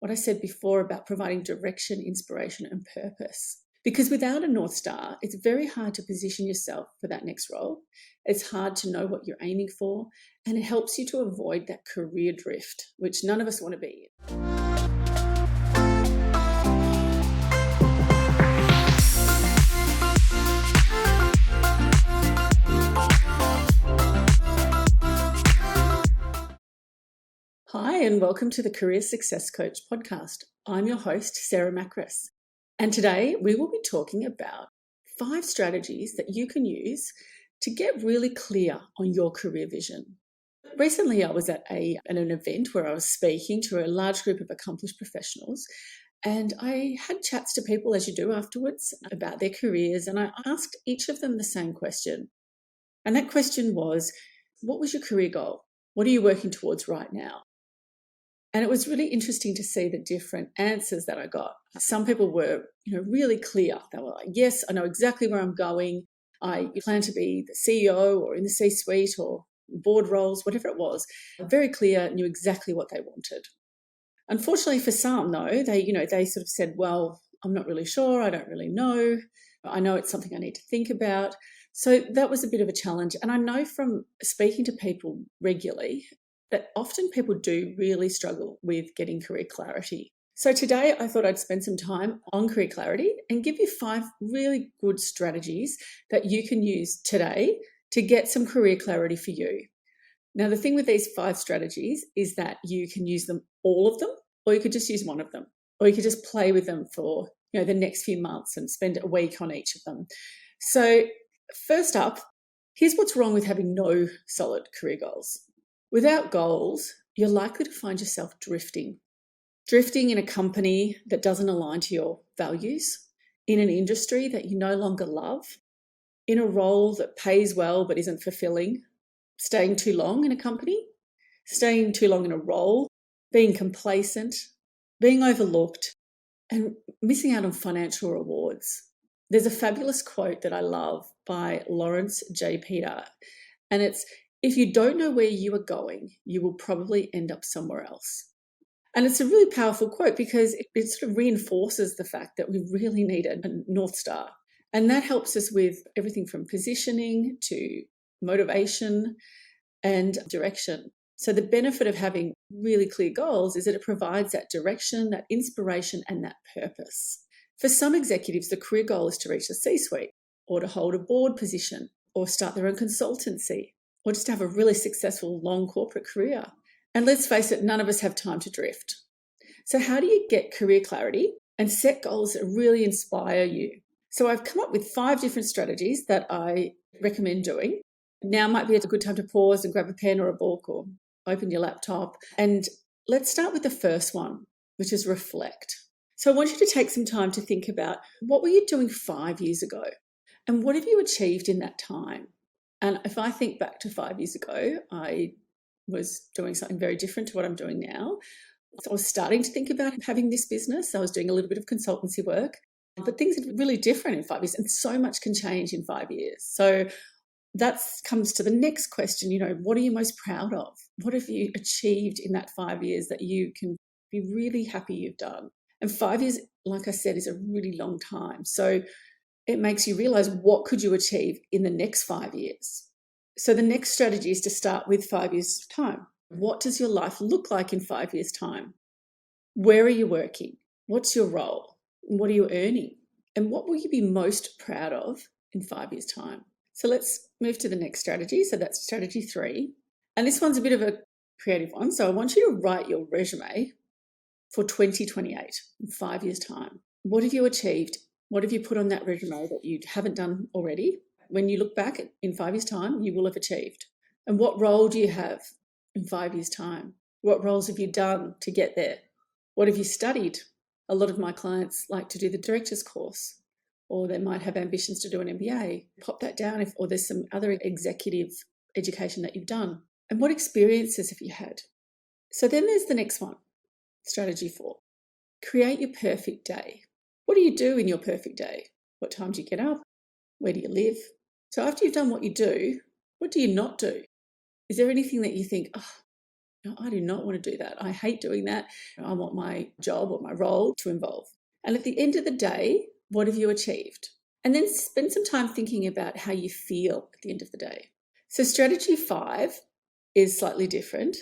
what I said before about providing direction, inspiration, and purpose. Because without a North Star, it's very hard to position yourself for that next role. It's hard to know what you're aiming for, and it helps you to avoid that career drift, which none of us want to be in. Hi, and welcome to the Career Success Coach podcast. I'm your host, Sarah Macris. And today we will be talking about 5 strategies that you can use to get really clear on your career vision. Recently, I was at an event where I was speaking to a large group of accomplished professionals, and I had chats to people, as you do afterwards, about their careers, and I asked each of them the same question. And that question was, what was your career goal? What are you working towards right now? And it was really interesting to see the different answers that I got. Some people were, really clear. They were like, yes, I know exactly where I'm going. I plan to be the CEO or in the C-suite or board roles, whatever it was. Very clear, knew exactly what they wanted. Unfortunately for some, though, they sort of said, well, I'm not really sure. I don't really know. I know it's something I need to think about. So that was a bit of a challenge. And I know from speaking to people regularly that often people do really struggle with getting career clarity. So today I thought I'd spend some time on career clarity and give you 5 really good strategies that you can use today to get some career clarity for you. Now, the thing with these 5 strategies is that you can use them, all of them, or you could just use one of them, or you could just play with them for the next few months and spend a week on each of them. So first up, here's what's wrong with having no solid career goals. Without goals, you're likely to find yourself drifting in a company that doesn't align to your values, in an industry that you no longer love, in a role that pays well but isn't fulfilling, staying too long in a company, staying too long in a role, being complacent, being overlooked, and missing out on financial rewards. There's a fabulous quote that I love by Lawrence J. Peter, and it's, if you don't know where you are going, you will probably end up somewhere else. And it's a really powerful quote because it sort of reinforces the fact that we really need a North Star. And that helps us with everything from positioning to motivation and direction. So the benefit of having really clear goals is that it provides that direction, that inspiration, and that purpose. For some executives, the career goal is to reach the C-suite or to hold a board position or start their own consultancy, or just to have a really successful long corporate career. And let's face it, none of us have time to drift. So how do you get career clarity and set goals that really inspire you? So I've come up with 5 different strategies that I recommend doing. Now might be a good time to pause and grab a pen or a book or open your laptop. And let's start with the first one, which is reflect. So I want you to take some time to think about, what were you doing 5 years ago? And what have you achieved in that time? And if I think back to 5 years ago, I was doing something very different to what I'm doing now. So I was starting to think about having this business. I was doing a little bit of consultancy work, but things are really different in 5 years, and so much can change in 5 years. So that comes to the next question, what are you most proud of? What have you achieved in that 5 years that you can be really happy you've done? And 5 years, like I said, is a really long time. So it makes you realize, what could you achieve in the next 5 years? So the next strategy is to start with 5 years' time. What does your life look like in 5 years' time? Where are you working? What's your role? What are you earning? And what will you be most proud of in 5 years' time? So let's move to the next strategy. So that's strategy 3. And this one's a bit of a creative one. So I want you to write your resume for 2028, in 5 years' time. What have you achieved? What have you put on that resume that you haven't done already? When you look back in 5 years' time, you will have achieved. And what role do you have in 5 years' time? What roles have you done to get there? What have you studied? A lot of my clients like to do the director's course, or they might have ambitions to do an MBA. Pop that down, or there's some other executive education that you've done. And what experiences have you had? So then there's the next one, strategy 4. Create your perfect day. What do you do in your perfect day? What time do you get up? Where do you live? So after you've done what you do, what do you not do? Is there anything that you think, No, I do not want to do that. I hate doing that. I want my job or my role to involve. And at the end of the day, what have you achieved? And then spend some time thinking about how you feel at the end of the day. So strategy 5 is slightly different,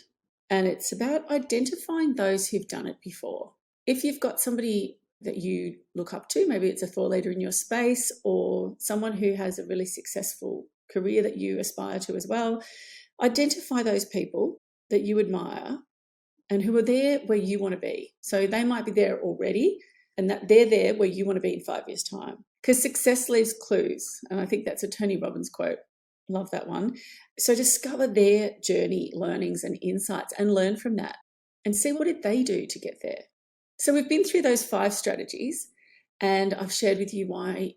and it's about identifying those who've done it before. If you've got somebody that you look up to, maybe it's a thought leader in your space or someone who has a really successful career that you aspire to as well, identify those people that you admire and who are there where you want to be. So they might be there already, and that they're there where you want to be in 5 years' time. Because success leaves clues. And I think that's a Tony Robbins quote. Love that one. So discover their journey, learnings, and insights and learn from that and see what did they do to get there. So we've been through those 5 strategies, and I've shared with you why,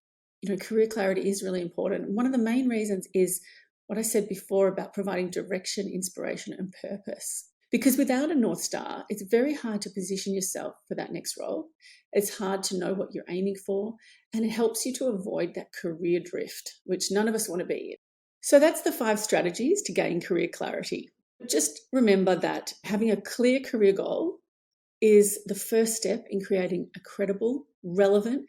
career clarity is really important. And one of the main reasons is what I said before about providing direction, inspiration, and purpose. Because without a North Star, it's very hard to position yourself for that next role. It's hard to know what you're aiming for, and it helps you to avoid that career drift, which none of us want to be in. So that's the 5 strategies to gain career clarity. Just remember that having a clear career goal is the first step in creating a credible, relevant,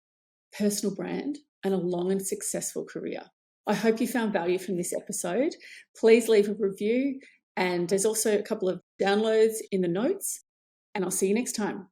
personal brand and a long and successful career. I hope you found value from this episode. Please leave a review, and there's also a couple of downloads in the notes, and I'll see you next time.